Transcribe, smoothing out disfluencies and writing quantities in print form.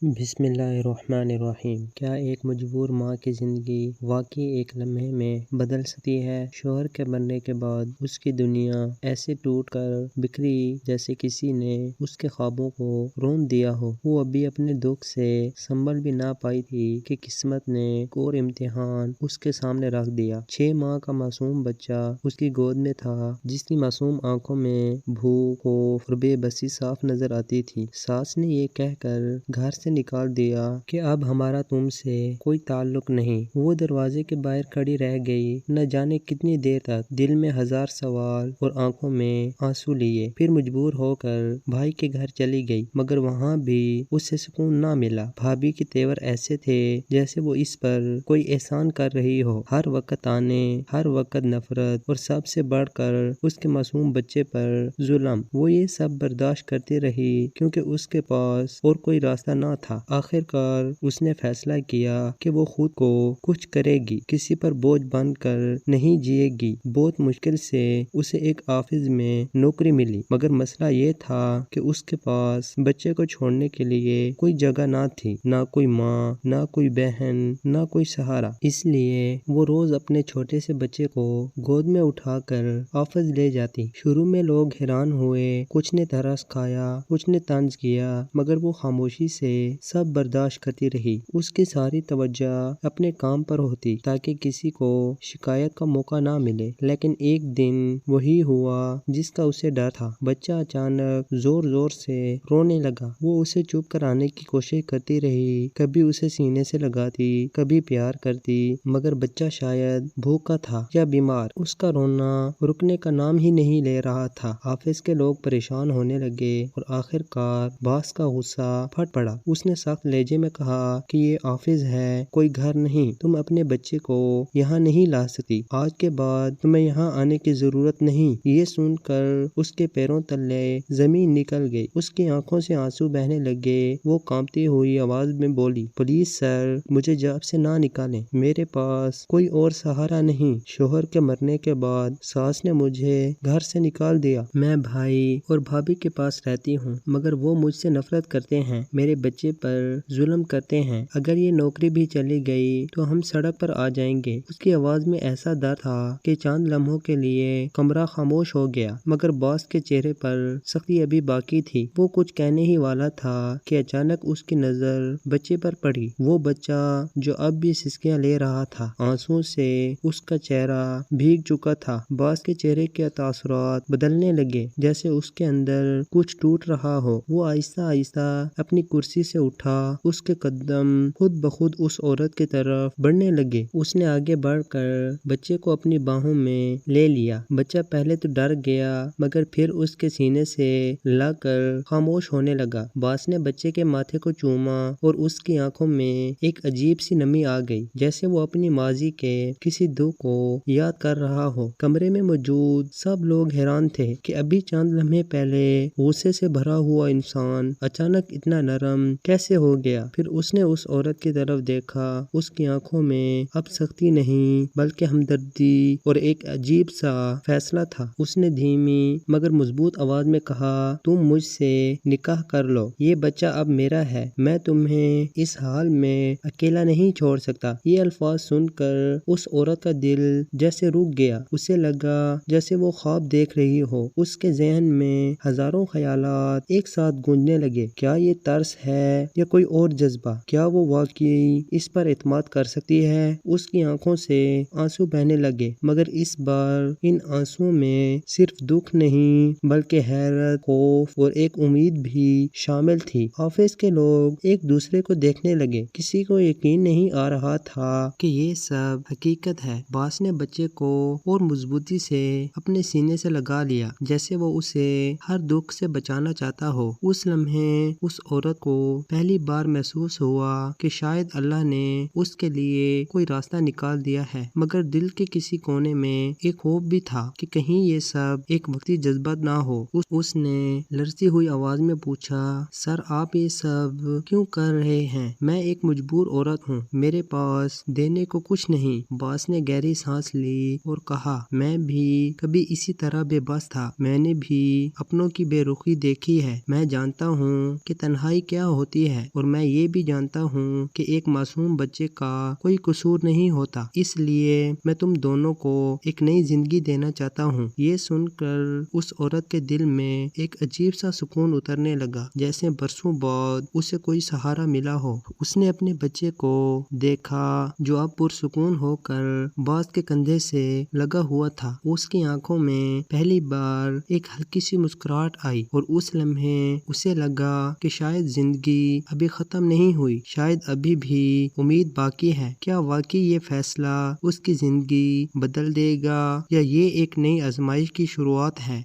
بسم اللہ الرحمن الرحیم۔ کیا ایک مجبور ماں کی زندگی واقعی ایک لمحے میں بدل سکتی ہے؟ شوہر کے مرنے کے بعد اس کی دنیا ایسے ٹوٹ کر بکھری جیسے کسی نے اس کے خوابوں کو رون دیا ہو۔ وہ ابھی اپنے دکھ سے سنبھل بھی نہ پائی تھی کہ قسمت نے ایک اور امتحان اس کے سامنے رکھ دیا۔ 6 ماہ کا معصوم بچہ اس کی گود میں تھا، جس کی معصوم آنکھوں میں بھوک، خوف اور بے بسی صاف نظر آتی تھی۔ ساس نے یہ کہہ کر گھر سے نکال دیا کہ اب ہمارا تم سے کوئی تعلق نہیں۔ وہ دروازے کے باہر کھڑی رہ گئی، نہ جانے کتنی دیر تک، دل میں ہزار سوال اور آنکھوں میں آنسو لیے۔ پھر مجبور ہو کر بھائی کے گھر چلی گئی، مگر وہاں بھی اسے سکون نہ ملا۔ بھابھی کے تیور ایسے تھے جیسے وہ اس پر کوئی احسان کر رہی ہو، ہر وقت طعنے، ہر وقت نفرت، اور سب سے بڑھ کر اس کے معصوم بچے پر ظلم۔ وہ یہ سب برداشت کرتی رہی کیونکہ اس کے پاس اور کوئی راستہ نہ تھا۔ آخر کار اس نے فیصلہ کیا کہ وہ خود کو کچھ کرے گی، کسی پر بوجھ بن کر نہیں جیے گی۔ بہت مشکل سے اسے ایک آفس میں نوکری ملی، مگر مسئلہ یہ تھا کہ اس کے پاس بچے کو چھوڑنے کے لیے کوئی جگہ نہ تھی، نہ کوئی ماں، نہ کوئی بہن، نہ کوئی سہارا۔ اس لیے وہ روز اپنے چھوٹے سے بچے کو گود میں اٹھا کر آفس لے جاتی۔ شروع میں لوگ حیران ہوئے، کچھ نے ترس کھایا، کچھ نے طنز کیا، مگر وہ خاموشی سے سب برداشت کرتی رہی۔ اس کی ساری توجہ اپنے کام پر ہوتی تاکہ کسی کو شکایت کا موقع نہ ملے۔ لیکن ایک دن وہی ہوا جس کا اسے ڈر تھا۔ بچہ اچانک زور زور سے رونے لگا۔ وہ اسے چپ کرانے کی کوشش کرتی رہی، کبھی اسے سینے سے لگاتی، کبھی پیار کرتی، مگر بچہ شاید بھوکا تھا یا بیمار۔ اس کا رونا رکنے کا نام ہی نہیں لے رہا تھا۔ آفس کے لوگ پریشان ہونے لگے اور آخر کار باس کا غصہ پھٹ پڑا۔ اس نے سخت لہجے میں کہا کہ یہ آفس ہے، کوئی گھر نہیں، تم اپنے بچے کو یہاں نہیں لا سکتی، آج کے بعد تمہیں یہاں آنے کی ضرورت نہیں۔ یہ سن کر اس کے پیروں تلے زمین نکل گئی، اس کی آنکھوں سے آنسو بہنے لگے۔ وہ کانپتی ہوئی آواز میں بولی، پلیز سر، مجھے جاب سے نہ نکالیں، میرے پاس کوئی اور سہارا نہیں۔ شوہر کے مرنے کے بعد ساس نے مجھے گھر سے نکال دیا۔ میں بھائی اور بھابھی کے پاس رہتی ہوں، مگر وہ مجھ سے نفرت کرتے ہیں، میرے بچے پر ظلم کرتے ہیں۔ اگر یہ نوکری بھی چلی گئی تو ہم سڑک پر آ جائیں گے۔ اس کی آواز میں ایسا درد تھا کہ چند لمحوں کے لیے کمرہ خاموش ہو گیا، مگر باس کے چہرے پر سختی ابھی باقی تھی۔ وہ کچھ کہنے ہی والا تھا کہ اچانک اس کی نظر بچے پر پڑی، وہ بچہ جو اب بھی سسکیاں لے رہا تھا۔ آنسوؤں سے اس کا چہرہ بھیگ چکا تھا۔ باس کے چہرے کے تاثرات بدلنے لگے، جیسے اس کے اندر کچھ ٹوٹ رہا ہو۔ وہ آہستہ آہستہ اپنی کرسی سے اٹھا، اس کے قدم خود بخود اس عورت کی طرف بڑھنے لگے۔ اس نے آگے بڑھ کر بچے کو اپنی باہوں میں لے لیا۔ بچہ پہلے تو ڈر گیا، مگر پھر اس کے سینے سے لگ کر خاموش ہونے لگا۔ باس نے بچے کے ماتھے کو چوما اور اس کی آنکھوں میں ایک عجیب سی نمی آ گئی، جیسے وہ اپنی ماضی کے کسی دکھ کو یاد کر رہا ہو۔ کمرے میں موجود سب لوگ حیران تھے کہ ابھی چند لمحے پہلے غصے سے بھرا ہوا انسان اچانک اتنا نرم کیسے ہو گیا؟ پھر اس نے اس عورت کی طرف دیکھا۔ اس کی آنکھوں میں اب سختی نہیں بلکہ ہمدردی اور ایک عجیب سا فیصلہ تھا۔ اس نے دھیمی مگر مضبوط آواز میں کہا، تم مجھ سے نکاح کر لو، یہ بچہ اب میرا ہے، میں تمہیں اس حال میں اکیلا نہیں چھوڑ سکتا۔ یہ الفاظ سن کر اس عورت کا دل جیسے رک گیا۔ اسے لگا جیسے وہ خواب دیکھ رہی ہو۔ اس کے ذہن میں ہزاروں خیالات ایک ساتھ گونجنے لگے۔ کیا یہ ترس ہے یا کوئی اور جذبہ؟ کیا وہ واقعی اس پر اعتماد کر سکتی ہے؟ اس کی آنکھوں سے آنسو بہنے لگے، مگر اس بار ان آنسوؤں میں صرف دکھ نہیں بلکہ حیرت، خوف اور ایک امید بھی شامل تھی۔ آفس کے لوگ ایک دوسرے کو دیکھنے لگے، کسی کو یقین نہیں آ رہا تھا کہ یہ سب حقیقت ہے۔ باس نے بچے کو اور مضبوطی سے اپنے سینے سے لگا لیا، جیسے وہ اسے ہر دکھ سے بچانا چاہتا ہو۔ اس لمحے اس عورت کو پہلی بار محسوس ہوا کہ شاید اللہ نے اس کے لیے کوئی راستہ نکال دیا ہے، مگر دل کے کسی کونے میں ایک خوف بھی تھا کہ کہیں یہ سب ایک وقتی جذبات نہ ہو۔ اس نے لرزتی ہوئی آواز میں پوچھا، سر آپ یہ سب کیوں کر رہے ہیں؟ میں ایک مجبور عورت ہوں، میرے پاس دینے کو کچھ نہیں۔ باس نے گہری سانس لی اور کہا، میں بھی کبھی اسی طرح بے بس تھا، میں نے بھی اپنوں کی بے رخی دیکھی ہے، میں جانتا ہوں کہ تنہائی کیا ہوتی ہوتی ہے، اور میں یہ بھی جانتا ہوں کہ ایک معصوم بچے کا کوئی قصور نہیں ہوتا، اس لیے میں تم دونوں کو ایک نئی زندگی دینا چاہتا ہوں۔ یہ سن کر اس عورت کے دل میں ایک عجیب سا سکون اترنے لگا، جیسے برسوں بعد اسے کوئی سہارا ملا ہو۔ اس نے اپنے بچے کو دیکھا جو اب پرسکون ہو کر باز کے کندھے سے لگا ہوا تھا۔ اس کی آنکھوں میں پہلی بار ایک ہلکی سی مسکراہٹ آئی، اور اس لمحے اسے لگا کہ شاید زندگی ابھی ختم نہیں ہوئی، شاید ابھی بھی امید باقی ہے۔ کیا واقعی یہ فیصلہ اس کی زندگی بدل دے گا، یا یہ ایک نئی آزمائش کی شروعات ہے؟